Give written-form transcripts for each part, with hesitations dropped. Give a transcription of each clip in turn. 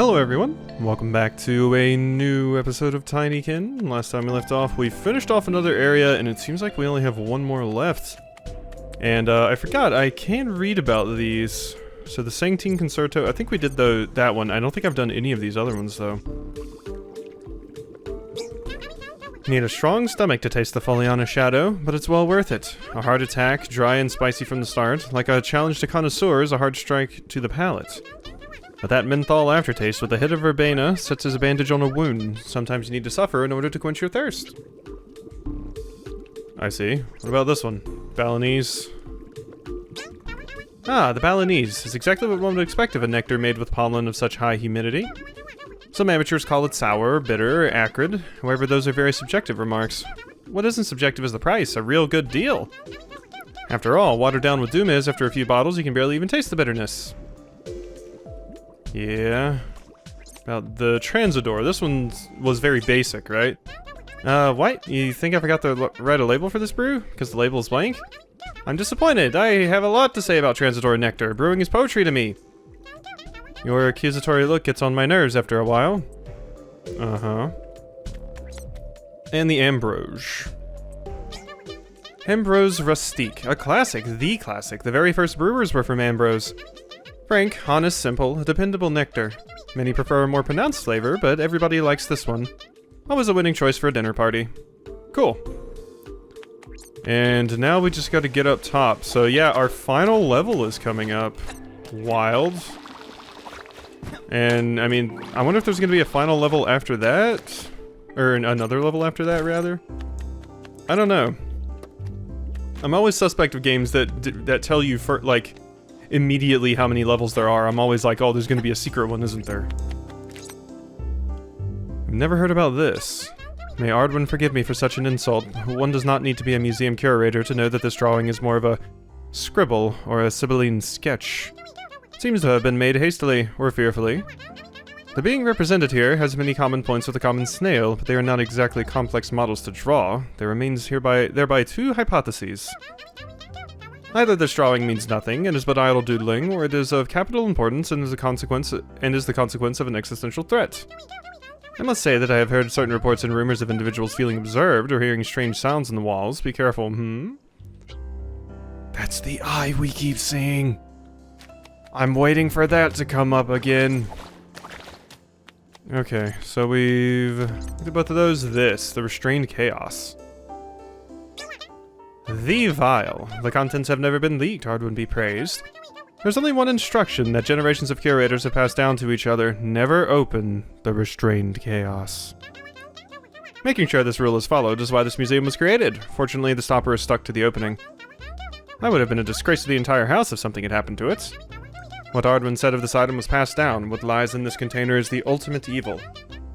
Hello everyone, welcome back to a new episode of Tinykin. Last time we left off, we finished off another area and it seems like we only have one more left. And I forgot, I can read about these. So the Tinykin Concerto, I think we did that one. I don't think I've done any of these other ones though. You need a strong stomach to taste the Foliana Shadow, but it's well worth it. A hard attack, dry and spicy from the start, like a challenge to connoisseurs, a hard strike to the palate. But that menthol aftertaste with a hit of verbena sets as a bandage on a wound. Sometimes you need to suffer in order to quench your thirst. I see. What about this one? Balinese. Ah, the Balinese is exactly what one would expect of a nectar made with pollen of such high humidity. Some amateurs call it sour, bitter, or acrid. However, those are very subjective remarks. What isn't subjective is the price, a real good deal. After all, watered down with Doom is, after a few bottles, you can barely even taste the bitterness. Yeah. About the Transador. This one was very basic, right? What? You think I forgot to write a label for this brew? Because the label is blank? I'm disappointed. I have a lot to say about Transador Nectar. Brewing is poetry to me. Your accusatory look gets on my nerves after a while. Uh-huh. And the Ambrose. Ambrose Rustique. A classic. The classic. The very first brewers were from Ambrose. Frank, honest, simple, a dependable nectar. Many prefer a more pronounced flavor, but everybody likes this one. Always a winning choice for a dinner party. Cool. And now we just gotta get up top. So yeah, our final level is coming up. Wild. And, I mean, I wonder if there's gonna be a final level after that? Or another level after that, rather? I don't know. I'm always suspect of games that tell you, like, immediately how many levels there are. I'm always like, oh, there's gonna be a secret one, isn't there? I've never heard about this. May Ardwin forgive me for such an insult. One does not need to be a museum curator to know that this drawing is more of a scribble or a Sibylline sketch. It seems to have been made hastily, or fearfully. The being represented here has many common points with the common snail, but they are not exactly complex models to draw. There remains thereby two hypotheses. Either this drawing means nothing and is but idle doodling, or it is of capital importance and is the consequence of an existential threat. I must say that I have heard certain reports and rumors of individuals feeling observed or hearing strange sounds in the walls. Be careful, That's the eye we keep seeing. I'm waiting for that to come up again. Okay, so we've did both of those. The restrained chaos. The vial. The contents have never been leaked, Ardwin be praised. There's only one instruction that generations of curators have passed down to each other. Never open the restrained chaos. Making sure this rule is followed is why this museum was created. Fortunately, the stopper is stuck to the opening. That would have been a disgrace to the entire house if something had happened to it. What Ardwin said of this item was passed down. What lies in this container is the ultimate evil.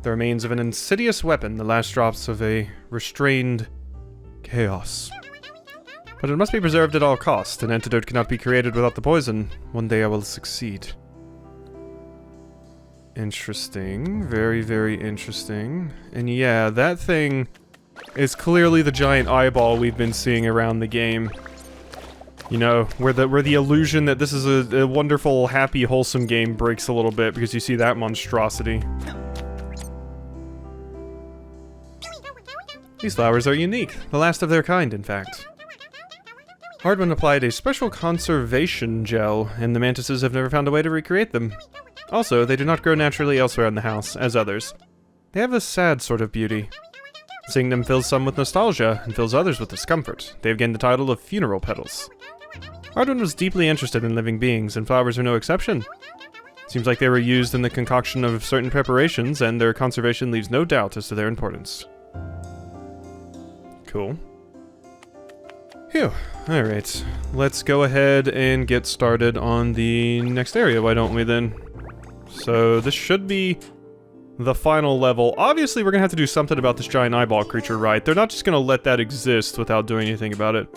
The remains of an insidious weapon, the last drops of a restrained chaos. But it must be preserved at all costs. An antidote cannot be created without the poison. One day I will succeed. Interesting. Very, very interesting. And yeah, that thing is clearly the giant eyeball we've been seeing around the game. You know, where the illusion that this is a wonderful, happy, wholesome game breaks a little bit because you see that monstrosity. These flowers are unique. The last of their kind, in fact. Ardwin applied a special conservation gel, and the mantises have never found a way to recreate them. Also, they do not grow naturally elsewhere in the house, as others. They have a sad sort of beauty. Seeing them fills some with nostalgia, and fills others with discomfort. They have gained the title of funeral petals. Ardwin was deeply interested in living beings, and flowers are no exception. Seems like they were used in the concoction of certain preparations, and their conservation leaves no doubt as to their importance. Cool. Phew. Alright, let's go ahead and get started on the next area, why don't we then? So, this should be the final level. Obviously, we're gonna have to do something about this giant eyeball creature, right? They're not just gonna let that exist without doing anything about it.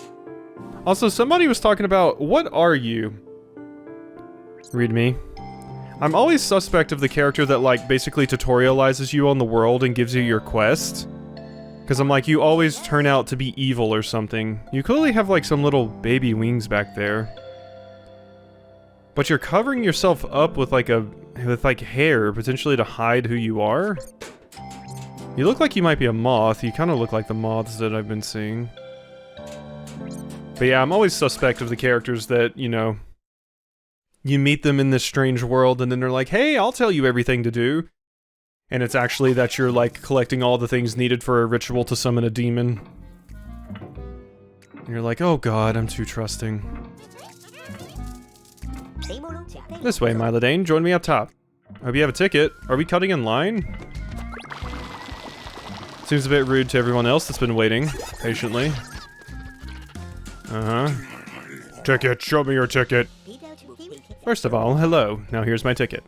Also, somebody was talking about, what are you? Ridmi. I'm always suspect of the character that, like, basically tutorializes you on the world and gives you your quest. Because I'm like, you always turn out to be evil or something. You clearly have, like, some little baby wings back there. But you're covering yourself up with like hair, potentially to hide who you are. You look like you might be a moth. You kind of look like the moths that I've been seeing. But yeah, I'm always suspect of the characters that, you know, you meet them in this strange world and then they're like, hey, I'll tell you everything to do. And it's actually that you're like collecting all the things needed for a ritual to summon a demon. And you're like, oh god, I'm too trusting. This way, Milo, join me up top. Hope you have a ticket. Are we cutting in line? Seems a bit rude to everyone else that's been waiting patiently. Uh-huh. Ticket, show me your ticket. First of all, hello. Now here's my ticket.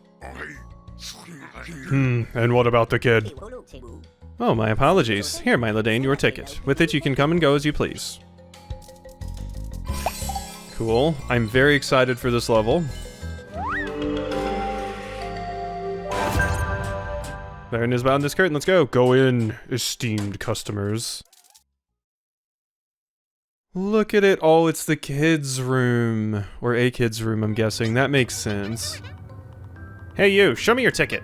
And what about the kid? Oh, my apologies. Here, Milo, your ticket. With it, you can come and go as you please. Cool. I'm very excited for this level. There is behind this curtain. Let's go. Go in, esteemed customers. Look at it. Oh, it's the kids' room. Or a kid's room, I'm guessing. That makes sense. Hey, you. Show me your ticket.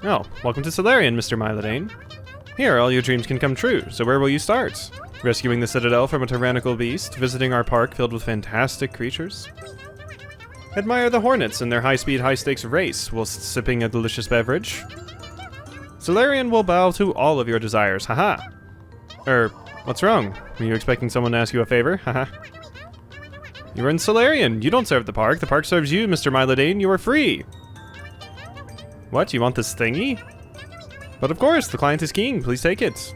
Oh, welcome to Celerion, Mr. Milo. Here, all your dreams can come true. So where will you start? Rescuing the Citadel from a tyrannical beast? Visiting our park filled with fantastic creatures? Admire the hornets in their high-speed, high-stakes race whilst sipping a delicious beverage? Celerion will bow to all of your desires, haha. What's wrong? Were you expecting someone to ask you a favor? Haha. You're in Celerion. You don't serve the park. The park serves you, Mr. Milo. You are free. What? You want this thingy? But of course, the client is king. Please take it.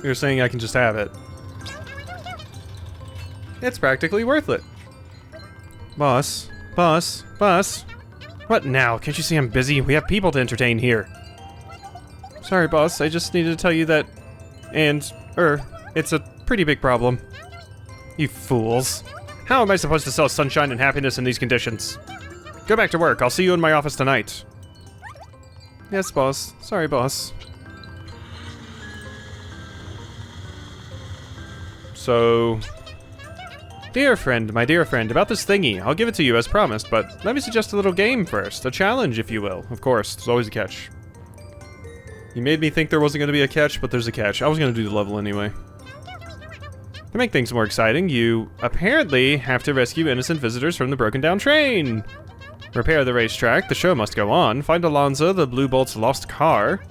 You're saying I can just have it. It's practically worth it. Boss. Boss. Boss. What now? Can't you see I'm busy? We have people to entertain here. Sorry, boss. I just needed to tell you that... it's a pretty big problem. You fools. How am I supposed to sell sunshine and happiness in these conditions? Go back to work. I'll see you in my office tonight. Yes, boss. Sorry, boss. So... my dear friend, about this thingy. I'll give it to you as promised, but let me suggest a little game first. A challenge, if you will. Of course, there's always a catch. You made me think there wasn't going to be a catch, but there's a catch. I was going to do the level anyway. To make things more exciting, you apparently have to rescue innocent visitors from the broken down train. Repair the racetrack, the show must go on. Find Alonzo, the Blue Bolt's lost car.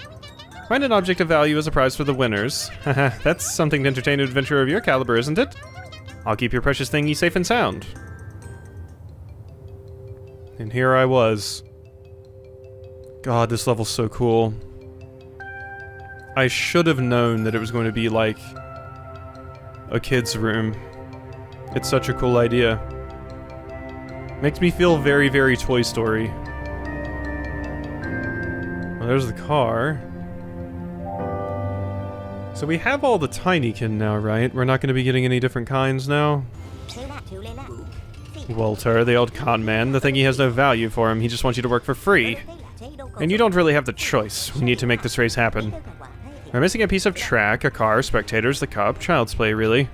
Find an object of value as a prize for the winners. Haha, that's something to entertain an adventurer of your caliber, isn't it? I'll keep your precious thingy safe and sound. And here I was. God, this level's so cool. I should have known that it was going to be like a kid's room. It's such a cool idea. Makes me feel very, very Toy Story. Well, there's the car. So we have all the Tinykin now, right? We're not going to be getting any different kinds now? Walter, the old con man. The thingy has no value for him. He just wants you to work for free. And you don't really have the choice. We need to make this race happen. We're missing a piece of track, a car, spectators, the cup. Child's play, really.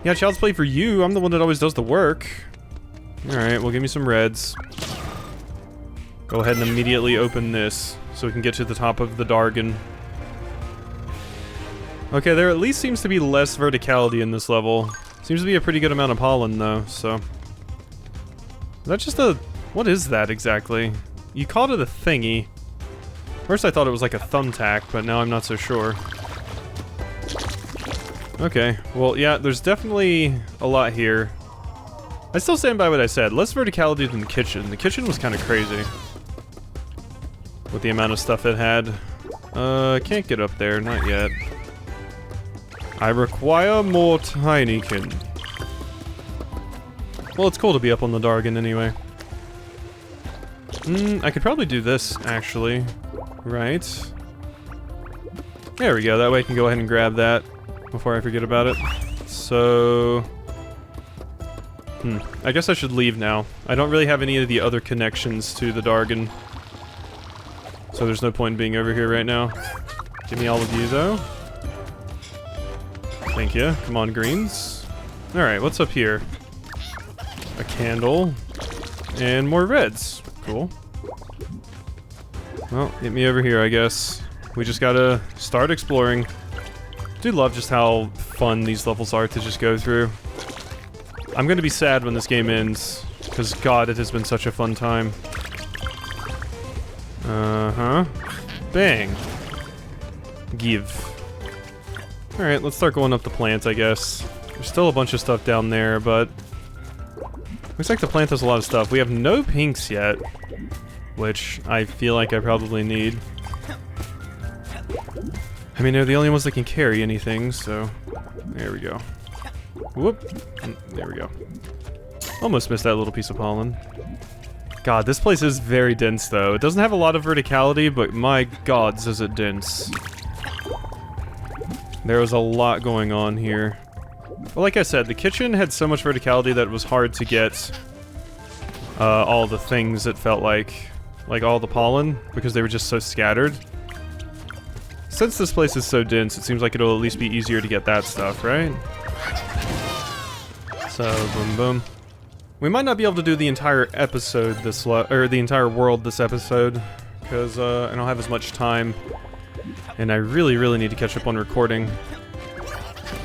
Yeah, child's play for you. I'm the one that always does the work. Alright, well, give me some reds. Go ahead and immediately open this so we can get to the top of the Dargon. Okay, there at least seems to be less verticality in this level. Seems to be a pretty good amount of pollen, though, so... Is that just a... What is that, exactly? You called it a thingy. First I thought it was like a thumbtack, but now I'm not so sure. Okay, well, yeah, there's definitely a lot here. I still stand by what I said. Less verticality than the kitchen. The kitchen was kind of crazy. With the amount of stuff it had. Can't get up there, not yet. I require more Tinykin. Well, it's cool to be up on the Dargon anyway. I could probably do this, actually. Right. There we go, that way I can go ahead and grab that before I forget about it. So... I guess I should leave now. I don't really have any of the other connections to the Dargon. So there's no point in being over here right now. Give me all of you, though. Thank you. Come on, greens. Alright, what's up here? A candle. And more reds. Cool. Well, get me over here, I guess. We just gotta start exploring. I do love just how fun these levels are to just go through. I'm gonna be sad when this game ends, because God, it has been such a fun time. Uh-huh. Bang. Give. Alright, let's start going up the plant, I guess. There's still a bunch of stuff down there, but... looks like the plant has a lot of stuff. We have no pinks yet, which I feel like I probably need. I mean, they're the only ones that can carry anything, so... there we go. Whoop. There we go. Almost missed that little piece of pollen. God, this place is very dense, though. It doesn't have a lot of verticality, but my gods, is it dense. There was a lot going on here. Well, like I said, the kitchen had so much verticality that it was hard to get all the things, it felt like all the pollen, because they were just so scattered. Since this place is so dense, it seems like it'll at least be easier to get that stuff, right? So, boom boom. We might not be able to do the entire episode this or the entire world this episode, because I don't have as much time, and I really, really need to catch up on recording.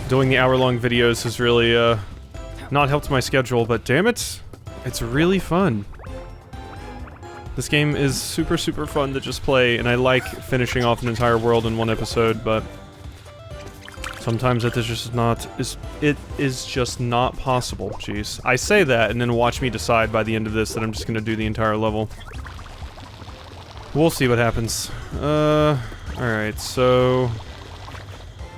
Doing the hour-long videos has really not helped my schedule, but damn it, it's really fun. This game is super, super fun to just play, and I like finishing off an entire world in one episode, but sometimes it is just not, it is just not possible. Jeez. I say that, and then watch me decide by the end of this that I'm just gonna do the entire level. We'll see what happens. Alright, so...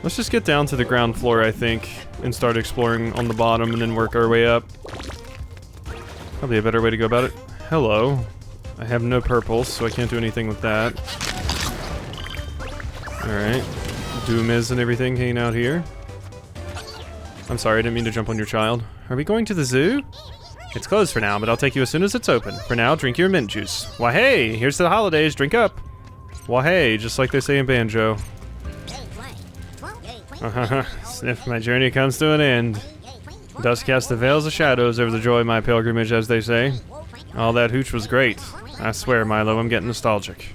let's just get down to the ground floor, I think, and start exploring on the bottom, and then work our way up. Probably a better way to go about it. Hello. I have no purples, so I can't do anything with that. Alright. Doomiz and everything hanging out here. I'm sorry, I didn't mean to jump on your child. Are we going to the zoo? It's closed for now, but I'll take you as soon as it's open. For now, drink your mint juice. Why hey, here's to the holidays, drink up! Why hey, just like they say in Banjo. Sniff, my journey comes to an end. Dust casts the veils of shadows over the joy of my pilgrimage, as they say. All that hooch was great. I swear, Milo, I'm getting nostalgic.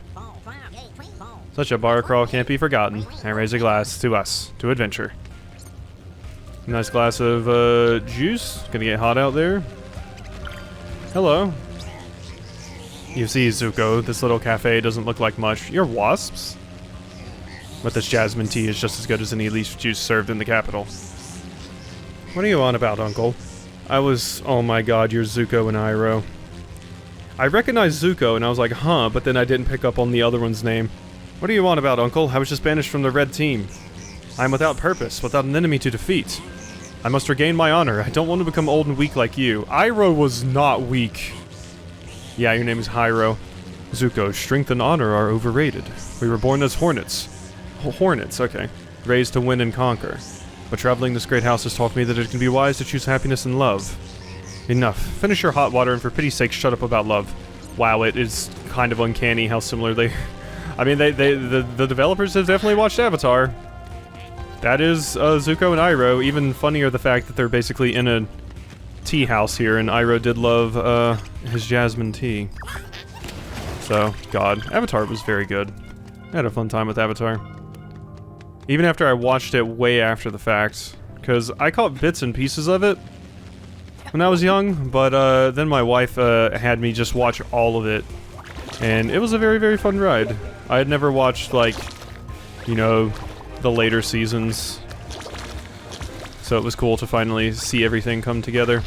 Such a bar crawl can't be forgotten. I raise a glass to us, to adventure. Nice glass of, juice. Gonna get hot out there. Hello. You see, Zuko, this little cafe doesn't look like much. You're wasps? But this jasmine tea is just as good as any leaf juice served in the capital. What are you on about, Uncle? Oh my god, you're Zuko and Iroh. I recognized Zuko and I was like, huh, but then I didn't pick up on the other one's name. What are you on about, Uncle? I was just banished from the red team. I am without purpose, without an enemy to defeat. I must regain my honor. I don't want to become old and weak like you. Iroh was not weak. Yeah, your name is Hyro. Zuko, strength and honor are overrated. We were born as hornets. Hornets, okay. Raised to win and conquer. But traveling this great house has taught me that it can be wise to choose happiness and love. Enough. Finish your hot water and for pity's sake shut up about love. Wow, it is kind of uncanny how similar they... I mean, the developers have definitely watched Avatar. That is Zuko and Iroh. Even funnier the fact that they're basically in a tea house here, and Iroh did love his jasmine tea. So, God, Avatar was very good. I had a fun time with Avatar. Even after I watched it way after the fact, because I caught bits and pieces of it when I was young, but then my wife had me just watch all of it, and it was a very, very fun ride. I had never watched, like, you know, the later seasons, so it was cool to finally see everything come together.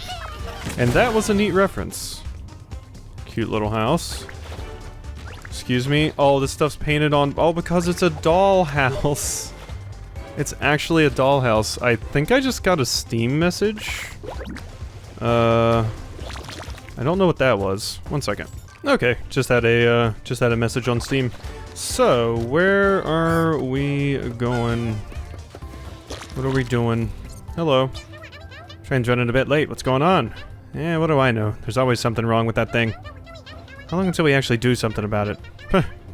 And that was a neat reference. Cute little house. Excuse me? Oh, this stuff's painted on... oh, because it's a dollhouse. It's actually a dollhouse. I think I just got a Steam message. I don't know what that was. One second. Okay, just had a message on Steam. So, where are we going? What are we doing? Hello. Train's running a bit late. What's going on? Yeah, what do I know? There's always something wrong with that thing. How long until we actually do something about it?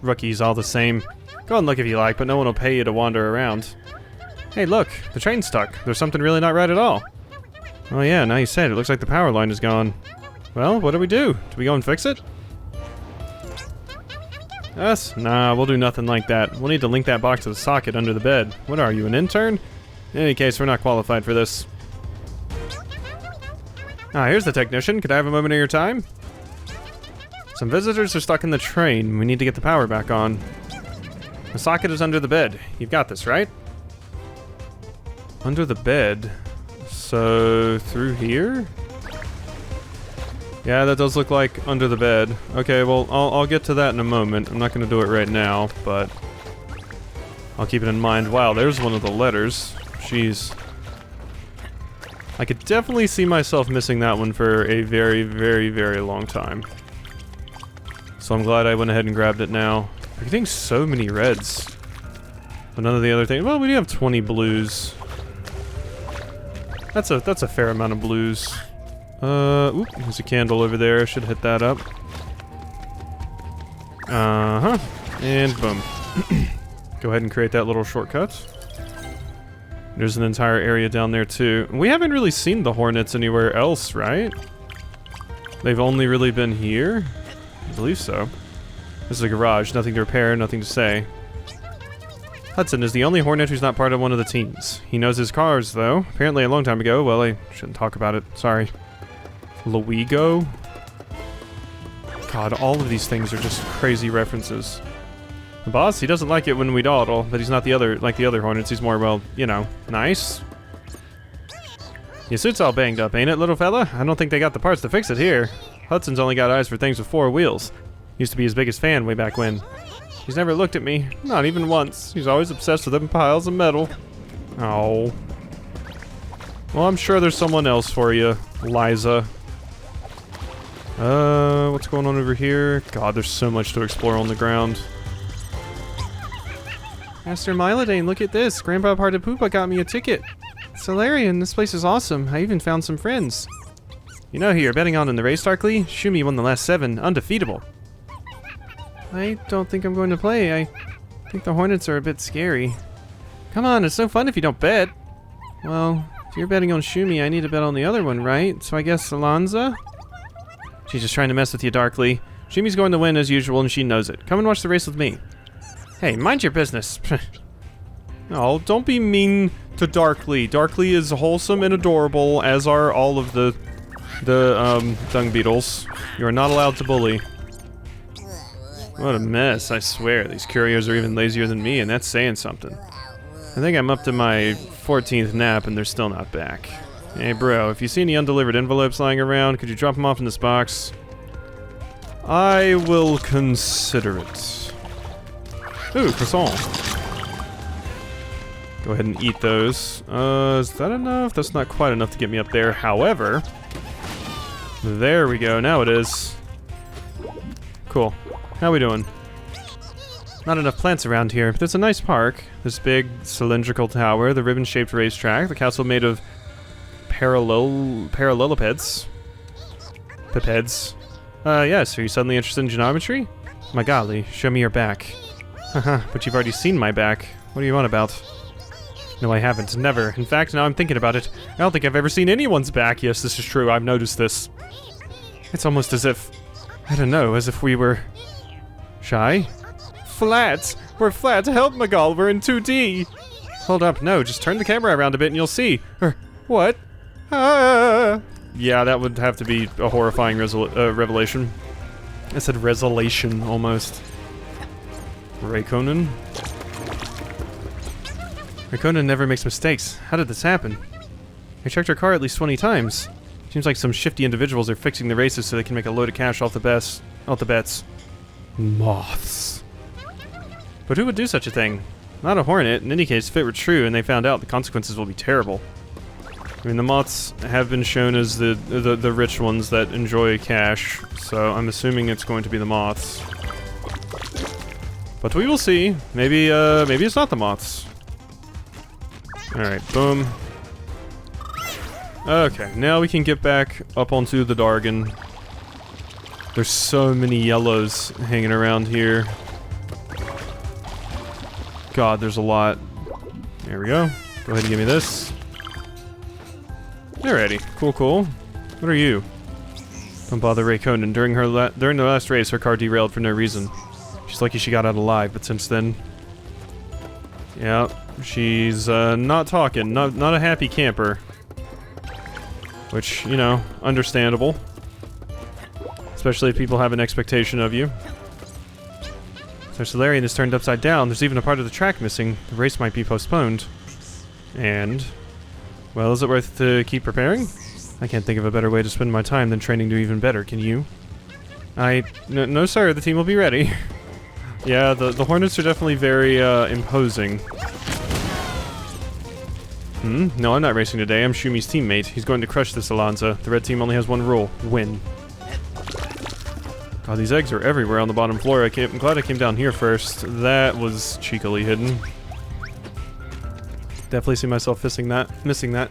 Rookies all the same. Go and look if you like, but no one will pay you to wander around. Hey, look, the train's stuck. There's something really not right at all. Oh yeah, now you said it. Looks like the power line is gone. Well, what do? Do we go and fix it? Us? Nah, we'll do nothing like that. We'll need to link that box to the socket under the bed. What are you, an intern? In any case, we're not qualified for this. Ah, here's the technician. Could I have a moment of your time? Some visitors are stuck in the train. We need to get the power back on. The socket is under the bed. You've got this, right? Under the bed? So, through here? Yeah, that does look like under the bed. Okay, well, I'll get to that in a moment. I'm not going to do it right now, but I'll keep it in mind. Wow, there's one of the letters. Jeez. I could definitely see myself missing that one for a very, very, very long time. So I'm glad I went ahead and grabbed it now. We're getting so many reds. But none of the other things. Well, we do have 20 blues. That's a fair amount of blues. Oop, there's a candle over there. I should hit that up. Uh-huh. And boom. Go ahead and create that little shortcut. There's an entire area down there too. We haven't really seen the hornets anywhere else, right? They've only really been here? I believe so. This is a garage. Nothing to repair, nothing to say. Hudson is the only hornet who's not part of one of the teams. He knows his cars, though. Apparently a long time ago. Well, I shouldn't talk about it. Sorry. Luigo? God, all of these things are just crazy references. The boss, he doesn't like it when we dawdle, but he's not like the other hornets. He's more, well, you know, nice. Your suit's all banged up, ain't it, little fella? I don't think they got the parts to fix it here. Hudson's only got eyes for things with 4 wheels. Used to be his biggest fan way back when. He's never looked at me, not even once. He's always obsessed with them piles of metal. Oh. Well, I'm sure there's someone else for you, Liza. What's going on over here? God, there's so much to explore on the ground. Master Milodane, look at this. Grandpa Partapoopa got me a ticket. Celerion, this place is awesome. I even found some friends. You know who you're betting on in the race, Darkly? Shumi won the last 7, undefeatable. I don't think I'm going to play. I think the hornets are a bit scary. Come on, it's no fun if you don't bet. Well, if you're betting on Shumi, I need to bet on the other one, right? So I guess Alonza? She's just trying to mess with you, Darkly. Shumi's going to win as usual, and she knows it. Come and watch the race with me. Hey, mind your business. Oh, don't be mean to Darkly. Darkly is wholesome and adorable, as are all of the dung beetles. You are not allowed to bully. What a mess, I swear. These couriers are even lazier than me, and that's saying something. I think I'm up to my 14th nap, and they're still not back. Hey, bro, if you see any undelivered envelopes lying around, could you drop them off in this box? I will consider it. Ooh, croissant. Go ahead and eat those. Is that enough? That's not quite enough to get me up there. However, there we go. Now it is. Cool. How we doing? Not enough plants around here, but there's a nice park. This big cylindrical tower, the ribbon-shaped racetrack, the castle made of parallelepipeds. Pipeds. Yes, are you suddenly interested in geometry? My golly, show me your back. Haha, but you've already seen my back. What are you on about? No, I haven't. Never. In fact, now I'm thinking about it, I don't think I've ever seen anyone's back. Yes, this is true. I've noticed this. It's almost as if... I don't know, as if we were... shy? Flat! We're flat! Help, Magal! We're in 2D! Hold up, no, just turn the camera around a bit and you'll see. What? Ah! Yeah, that would have to be a horrifying revelation. I said resolution, almost. Rayconan? Rayconan never makes mistakes. How did this happen? I checked her car at least 20 times. Seems like some shifty individuals are fixing the races so they can make a load of cash off the bets. Moths. But who would do such a thing? Not a hornet. In any case, if it were true and they found out, the consequences will be terrible. I mean, the moths have been shown as the rich ones that enjoy cash, so I'm assuming it's going to be the moths. But we will see. Maybe it's not the moths. Alright, boom. Okay, now we can get back up onto the Dargan. There's so many yellows hanging around here. God, there's a lot. There we go. Go ahead and give me this. Alrighty, cool. What are you? Don't bother Ray Conan. During the last race, her car derailed for no reason. She's lucky she got out alive, but since then... Yeah, she's not talking. Not a happy camper. Which, you know, understandable. Especially if people have an expectation of you. So Celerion is turned upside down. There's even a part of the track missing. The race might be postponed. And... well, is it worth to keep preparing? I can't think of a better way to spend my time than training to even better, can you? No sir, the team will be ready. Yeah, the Hornets are definitely very, imposing. No, I'm not racing today. I'm Shumi's teammate. He's going to crush this Alonza. The red team only has one rule. Win. God, these eggs are everywhere on the bottom floor. I'm glad I came down here first. That was cheekily hidden. Definitely see myself missing that.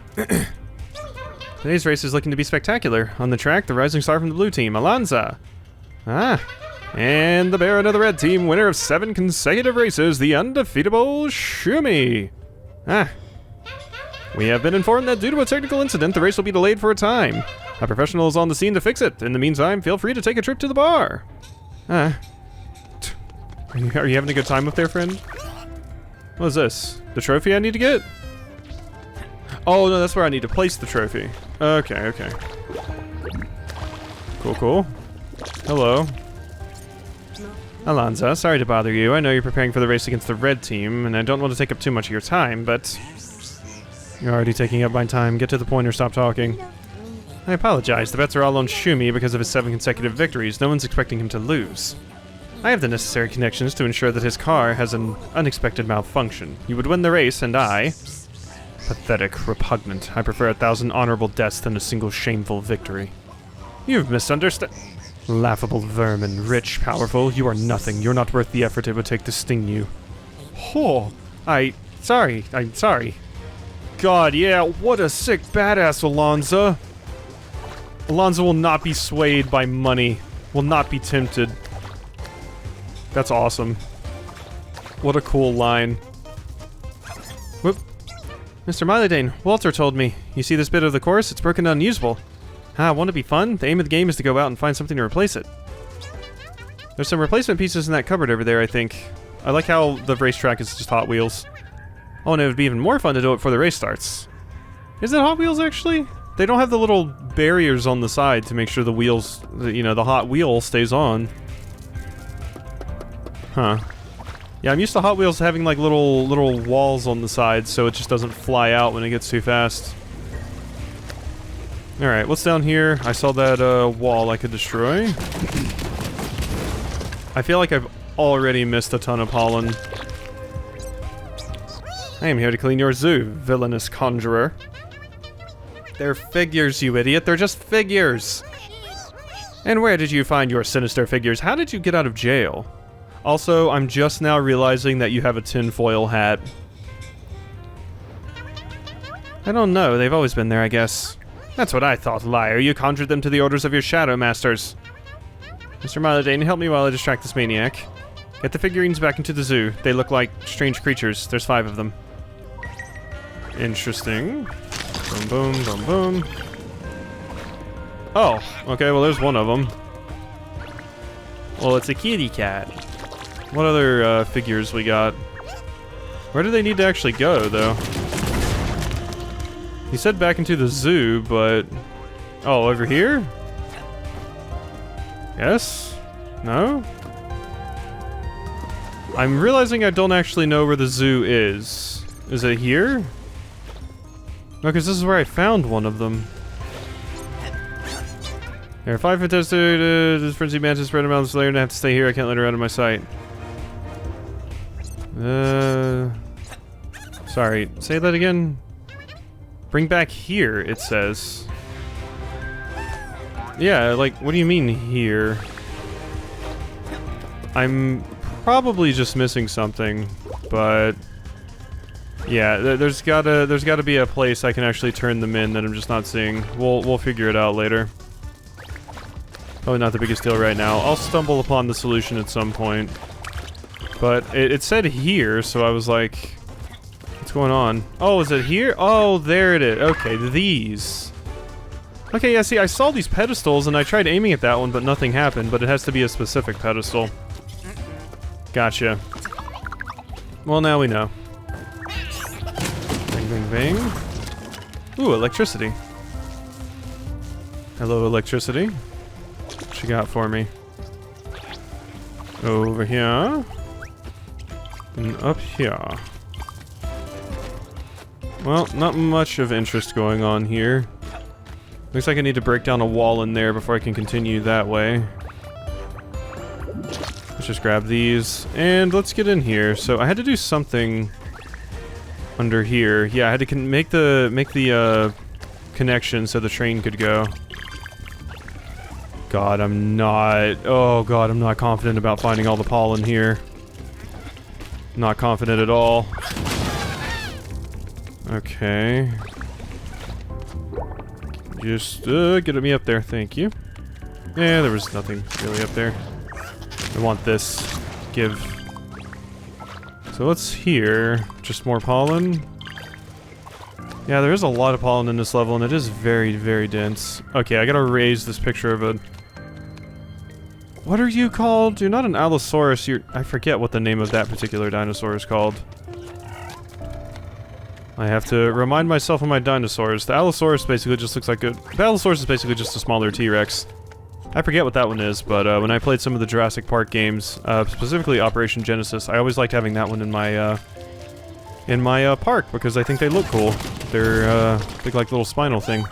Today's race is looking to be spectacular. On the track, the rising star from the blue team, Alonza. And the Baron of the red team, winner of 7 consecutive races, the undefeatable Shumi. We have been informed that due to a technical incident, the race will be delayed for a time. A professional is on the scene to fix it. In the meantime, feel free to take a trip to the bar. Are you having a good time up there, friend? What is this? The trophy I need to get? Oh, no, that's where I need to place the trophy. Okay. Cool. Hello. Alonza, sorry to bother you. I know you're preparing for the race against the red team, and I don't want to take up too much of your time, but... you're already taking up my time. Get to the point or stop talking. I apologize. The bets are all on Shumi because of his 7 consecutive victories. No one's expecting him to lose. I have the necessary connections to ensure that his car has an unexpected malfunction. You would win the race, and I... pathetic, repugnant. I prefer 1,000 honorable deaths than a single shameful victory. You've misunderstood. Laughable vermin, rich, powerful, you are nothing. You're not worth the effort it would take to sting you. I'm sorry. God, yeah, what a sick badass, Alonza. Alonza will not be swayed by money. Will not be tempted. That's awesome. What a cool line. Whoop. Mr. Milo, Walter told me. You see this bit of the course? It's broken and unusable. Won't it be fun? The aim of the game is to go out and find something to replace it. There's some replacement pieces in that cupboard over there, I think. I like how the racetrack is just Hot Wheels. Oh, and it would be even more fun to do it before the race starts. Is it Hot Wheels, actually? They don't have the little barriers on the side to make sure the wheels, the Hot Wheel stays on. Huh. Yeah, I'm used to Hot Wheels having like little walls on the side so it just doesn't fly out when it gets too fast. Alright, what's down here? I saw that wall I could destroy. I feel like I've already missed a ton of pollen. I am here to clean your zoo, villainous conjurer. They're figures, you idiot. They're just figures. And where did you find your sinister figures? How did you get out of jail? Also, I'm just now realizing that you have a tinfoil hat. I don't know. They've always been there, I guess. That's what I thought, liar. You conjured them to the orders of your shadow masters. Mr. Milo, help me while I distract this maniac. Get the figurines back into the zoo. They look like strange creatures. There's 5 of them. Interesting. Boom, boom, boom, boom. Oh, okay, well there's one of them. Well, it's a kitty cat. What other figures we got? Where do they need to actually go, though? He said back into the zoo, but... oh, over here? Yes? No? I'm realizing I don't actually know where the zoo is. Is it here? No, because this is where I found one of them. There are 5 contested. This frenzied mantis spread around this layer and I have to stay here. I can't let her out of my sight. Sorry. Say that again. Bring back here, it says. Yeah, like, what do you mean here? I'm probably just missing something, but... yeah, there's gotta be a place I can actually turn them in that I'm just not seeing. We'll figure it out later. Probably not the biggest deal right now. I'll stumble upon the solution at some point. But it said here, so I was like... what's going on? Oh, is it here? Oh, there it is. Okay, these. Okay, yeah, see, I saw these pedestals and I tried aiming at that one, but nothing happened, but it has to be a specific pedestal. Gotcha. Well, now we know. Bing, bing, bing. Ooh, electricity. Hello, electricity. What you got for me? Over here. And up here. Well, not much of interest going on here. Looks like I need to break down a wall in there before I can continue that way. Let's just grab these, and let's get in here. So I had to do something under here. Yeah, I had to make the connection so the train could go. God, I'm not confident about finding all the pollen here. Not confident at all. Okay. Just, get me up there, thank you. Yeah, there was nothing really up there. I want this. Give. So what's here? Just more pollen? Yeah, there is a lot of pollen in this level, and it is very, very dense. Okay, I gotta raise this picture of a... What are you called? You're not an Allosaurus, I forget what the name of that particular dinosaur is called. I have to remind myself of my dinosaurs. The Allosaurus basically just looks like a... The Allosaurus is basically just a smaller T-Rex. I forget what that one is, but when I played some of the Jurassic Park games, specifically Operation Genesis, I always liked having that one in my park because I think they look cool. They're big like little spinal thing.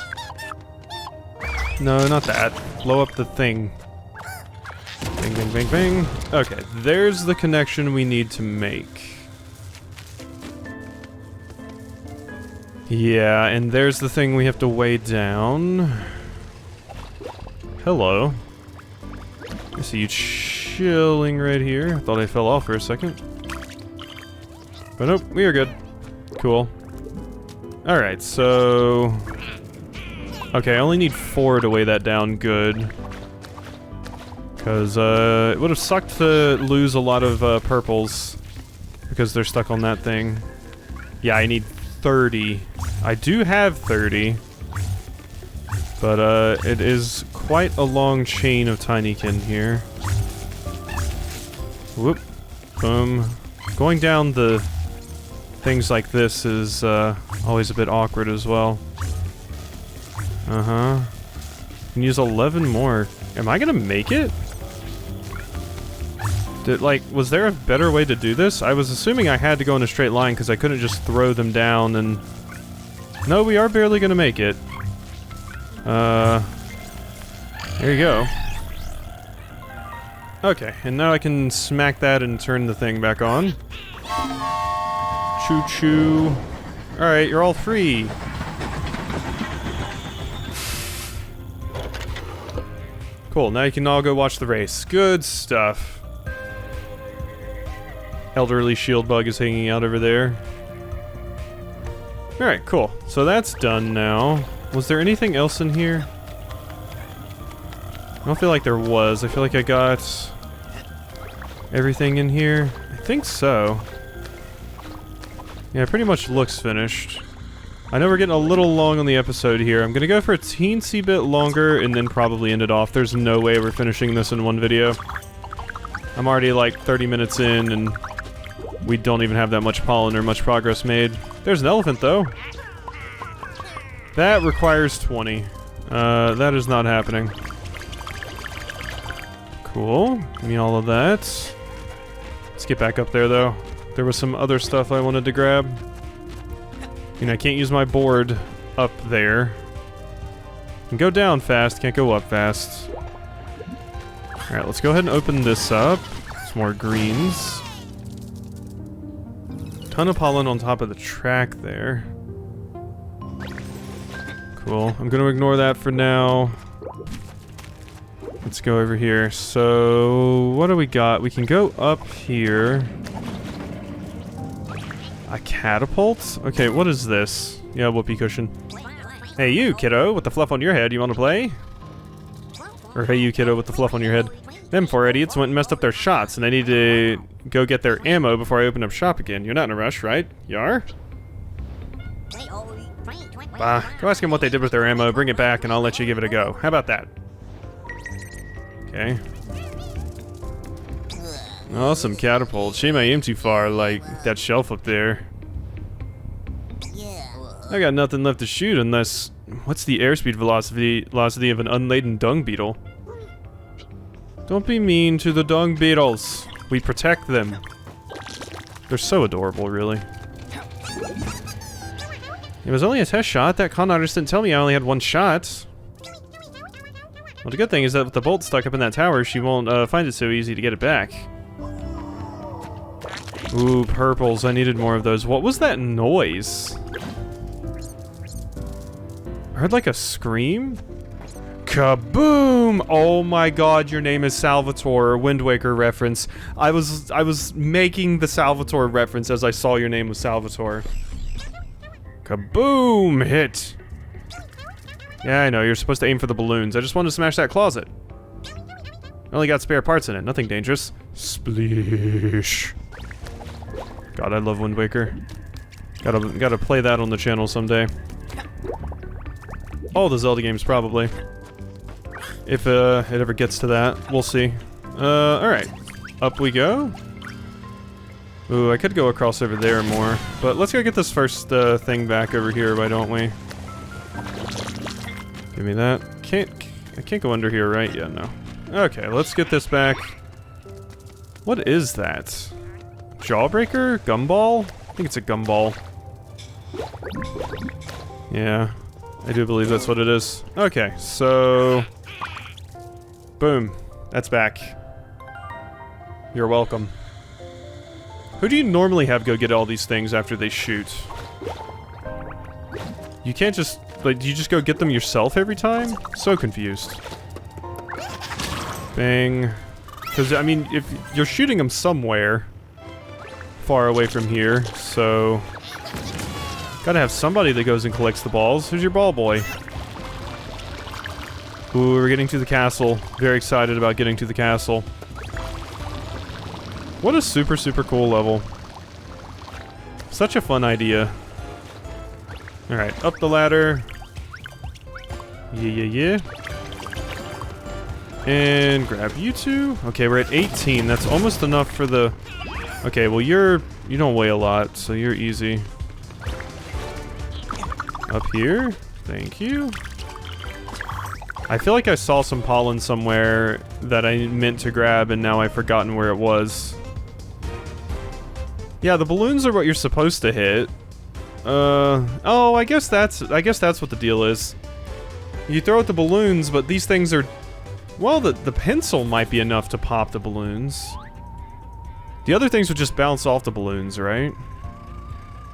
No, not that. Blow up the thing. Bing, bing, bing, bing. Okay, there's the connection we need to make. Yeah, and there's the thing we have to weigh down. Hello. I see you chilling right here. Thought I fell off for a second. But nope, we are good. Cool. Alright, so... Okay, I only need 4 to weigh that down good. Because, it would have sucked to lose a lot of, purples. Because they're stuck on that thing. Yeah, I need 30. I do have 30. But, it is quite a long chain of Tinykin here. Whoop. Boom. Going down the things like this is, always a bit awkward as well. Uh-huh. Can use 11 more. Am I gonna make it? Was there a better way to do this? I was assuming I had to go in a straight line because I couldn't just throw them down and... No, we are barely gonna make it. There you go. Okay, and now I can smack that and turn the thing back on. Choo-choo. Alright, you're all free. Cool, now you can all go watch the race. Good stuff. Elderly shield bug is hanging out over there. Alright, cool. So that's done now. Was there anything else in here? I don't feel like there was. I feel like I got everything in here. I think so. Yeah, it pretty much looks finished. I know we're getting a little long on the episode here. I'm gonna go for a teensy bit longer and then probably end it off. There's no way we're finishing this in one video. I'm already like 30 minutes in and we don't even have that much pollen or much progress made. There's an elephant though. That requires 20. That is not happening. Cool. Give me all of that. Let's get back up there though. There was some other stuff I wanted to grab. I mean, I can't use my board up there. I can go down fast, can't go up fast. Alright, let's go ahead and open this up. Some more greens. Ton of pollen on top of the track there. Cool. I'm gonna ignore that for now. Let's go over here. So, what do we got? We can go up here. A catapult? Okay, what is this? Yeah, whoopee cushion. Hey you, kiddo, with the fluff on your head, you wanna play? Or hey you, kiddo, with the fluff on your head. Them four idiots went and messed up their shots, and I need to go get their ammo before I open up shop again. You're not in a rush, right? You are? Go ask them what they did with their ammo, bring it back, and I'll let you give it a go. How about that? Okay. Oh, some catapults. Shame I aimed too far, like that shelf up there. I got nothing left to shoot unless... What's the airspeed velocity of an unladen dung beetle? Don't be mean to the dung beetles. We protect them. They're so adorable, really. It was only a test shot. That con artist didn't tell me I only had one shot. Well, the good thing is that with the bolt stuck up in that tower, she won't find it so easy to get it back. Ooh, purples. I needed more of those. What was that noise? I heard like a scream? Kaboom! Oh my god, your name is Salvatore, Wind Waker reference. I was making the Salvatore reference as I saw your name was Salvatore. Kaboom! Hit! Yeah, I know, you're supposed to aim for the balloons. I just wanted to smash that closet. I only got spare parts in it, nothing dangerous. Spleesh. God, I love Wind Waker. Gotta play that on the channel someday. All the Zelda games, probably. If it ever gets to that. We'll see. Alright. Up we go. Ooh, I could go across over there more. But let's go get this first thing back over here, why don't we? Give me that. I can't go under here, right? Yeah, no. Okay, let's get this back. What is that? Jawbreaker? Gumball? I think it's a gumball. Yeah. I do believe that's what it is. Okay, so... Boom. That's back. You're welcome. Who do you normally have go get all these things after they shoot? You can't just... Like, do you just go get them yourself every time? So confused. Bang. Because, I mean, if you're shooting them somewhere far away from here, so... Gotta have somebody that goes and collects the balls. Who's your ball boy? Ooh, we're getting to the castle. Very excited about getting to the castle. What a super, super cool level. Such a fun idea. Alright, up the ladder. Yeah. And grab you two. Okay, we're at 18. That's almost enough for the... Okay, well you don't weigh a lot, so you're easy. Up here. Thank you. I feel like I saw some pollen somewhere that I meant to grab and now I've forgotten where it was. Yeah, the balloons are what you're supposed to hit. Oh, I guess that's what the deal is. You throw out the balloons, but these things are... Well, the pencil might be enough to pop the balloons. The other things would just bounce off the balloons, right?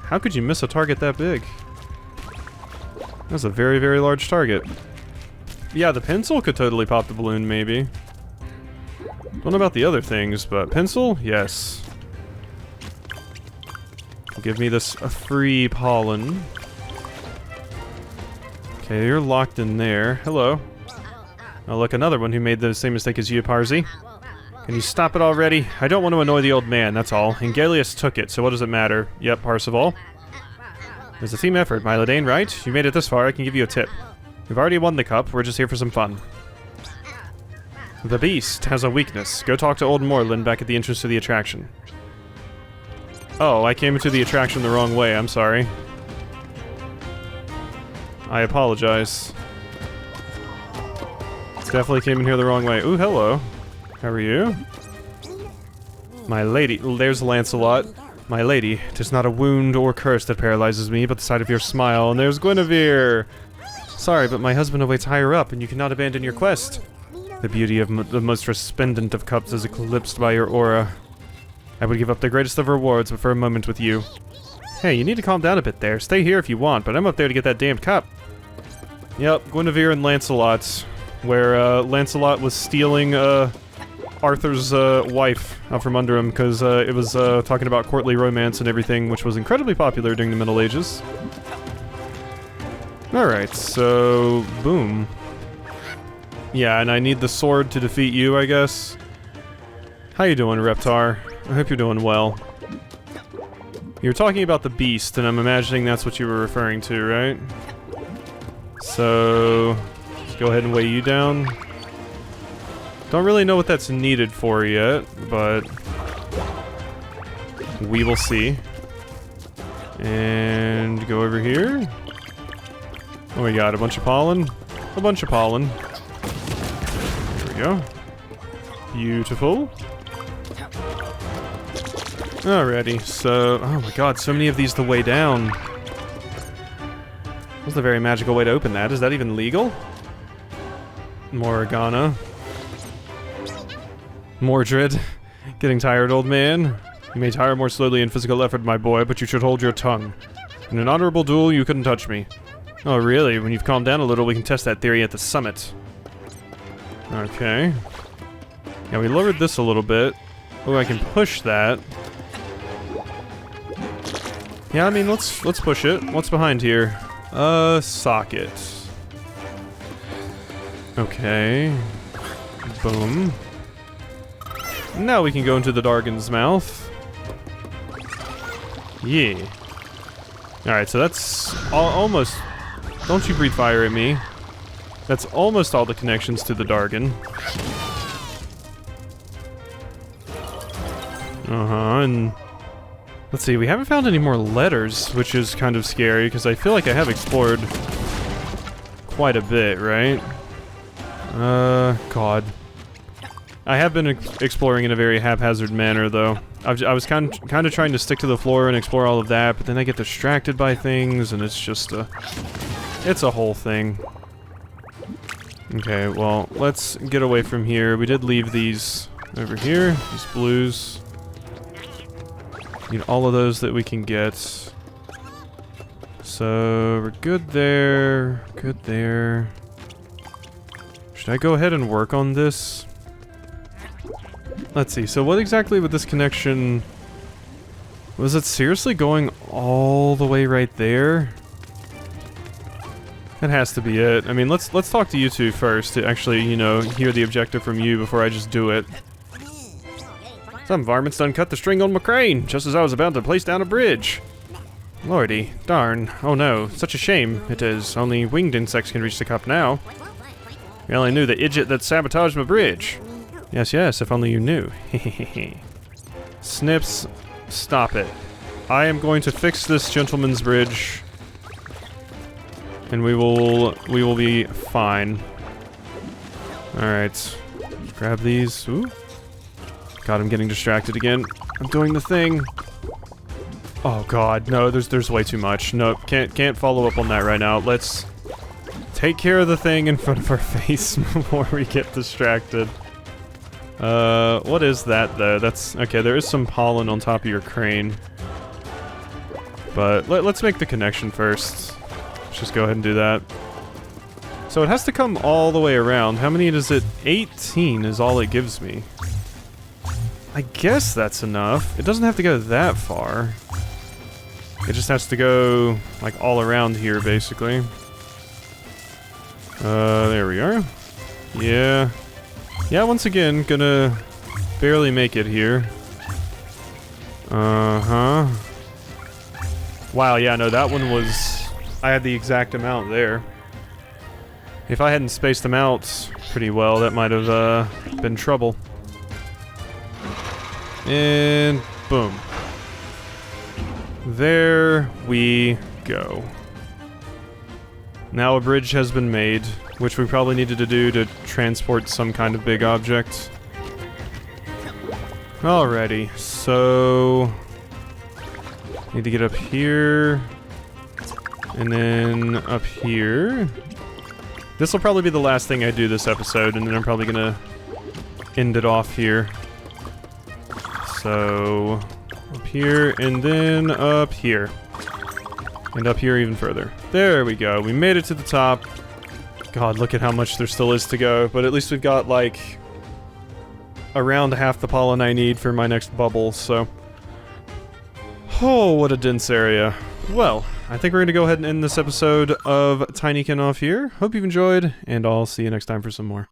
How could you miss a target that big? That's a very, very large target. Yeah, the pencil could totally pop the balloon, maybe. Don't know about the other things, but pencil? Yes. Give me this free pollen. Okay, you're locked in there. Hello. Oh, look, another one who made the same mistake as you, Parsi. Can you stop it already? I don't want to annoy the old man, that's all. And Galeus took it, so what does it matter? Yep, Parsival. It was a team effort, Milo Dane, right? You made it this far, I can give you a tip. We've already won the cup, we're just here for some fun. The beast has a weakness. Go talk to old Moreland back at the entrance to the attraction. Oh, I came into the attraction the wrong way, I'm sorry. I apologize. Definitely came in here the wrong way. Ooh, hello. How are you? My lady. There's Lancelot. My lady, 'tis not a wound or curse that paralyzes me, but the sight of your smile. And there's Guinevere! Sorry, but my husband awaits higher up, and you cannot abandon your quest. The beauty of the most resplendent of cups is eclipsed by your aura. I would give up the greatest of rewards but for a moment with you. Hey, you need to calm down a bit there. Stay here if you want, but I'm up there to get that damned cup. Yep, Guinevere and Lancelot. Where, Lancelot was stealing, Arthur's, wife out from under him, because, it was, talking about courtly romance and everything, which was incredibly popular during the Middle Ages. Alright, so... boom. Yeah, and I need the sword to defeat you, I guess. How you doing, Reptar? I hope you're doing well. You were talking about the beast, and I'm imagining that's what you were referring to, right? So, let's go ahead and weigh you down. Don't really know what that's needed for yet, but we will see. And go over here. Oh, we got a bunch of pollen. A bunch of pollen. There we go. Beautiful. Alrighty, so... Oh my god, so many of these to weigh down. That's a very magical way to open that. Is that even legal? Morgana. Mordred. Getting tired, old man? You may tire more slowly in physical effort, my boy, but you should hold your tongue. In an honorable duel, you couldn't touch me. Oh, really? When you've calmed down a little, we can test that theory at the summit. Okay. Yeah, we lowered this a little bit. Oh, I can push that. Yeah, I mean, let's push it. What's behind here? Socket. Okay. Boom. Now we can go into the Dargon's mouth. Yeah. Alright, so that's almost... Don't you breathe fire at me. That's almost all the connections to the Dargon. And... Let's see, we haven't found any more letters, which is kind of scary, because I feel like I have explored quite a bit, right? God. I have been exploring in a very haphazard manner, though. I was kind of trying to stick to the floor and explore all of that, but then I get distracted by things, and it's just it's a whole thing. Okay, well, let's get away from here. We did leave these over here, these blues. Need all of those that we can get. So, we're good there, good there. Should I go ahead and work on this? Let's see, so what exactly with this connection... Was it seriously going all the way right there? That has to be it. I mean, let's talk to you two first to actually, you know, hear the objective from you before I just do it. Some varmints done cut the string on my crane, just as I was about to place down a bridge. Lordy, darn. Oh no, such a shame it is. Only winged insects can reach the cup now. We only knew the idiot that sabotaged my bridge. Yes, yes, if only you knew. Hehehe. Snips, stop it. I am going to fix this gentleman's bridge. And we will be fine. Alright. Grab these. Ooh. God, I'm getting distracted again. I'm doing the thing. Oh god, no, there's way too much. Nope, can't follow up on that right now. Let's take care of the thing in front of our face before we get distracted. What is that though? That's okay, there is some pollen on top of your crane. But let's make the connection first. Let's just go ahead and do that. So it has to come all the way around. How many does it? 18 is all it gives me. I guess that's enough. It doesn't have to go that far. It just has to go, like, all around here, basically. There we are. Yeah. Yeah, once again, gonna barely make it here. Uh-huh. Wow, yeah, no, that one was... I had the exact amount there. If I hadn't spaced them out pretty well, that might have, been trouble. And boom. There we go. Now a bridge has been made, which we probably needed to do to transport some kind of big object. Alrighty, so... Need to get up here. And then up here. This will probably be the last thing I do this episode, and then I'm probably gonna end it off here. So, up here, and then up here. And up here even further. There we go, we made it to the top. God, look at how much there still is to go, but at least we've got, like, around half the pollen I need for my next bubble, so... Oh, what a dense area. Well, I think we're gonna go ahead and end this episode of Tinykin off here. Hope you've enjoyed, and I'll see you next time for some more.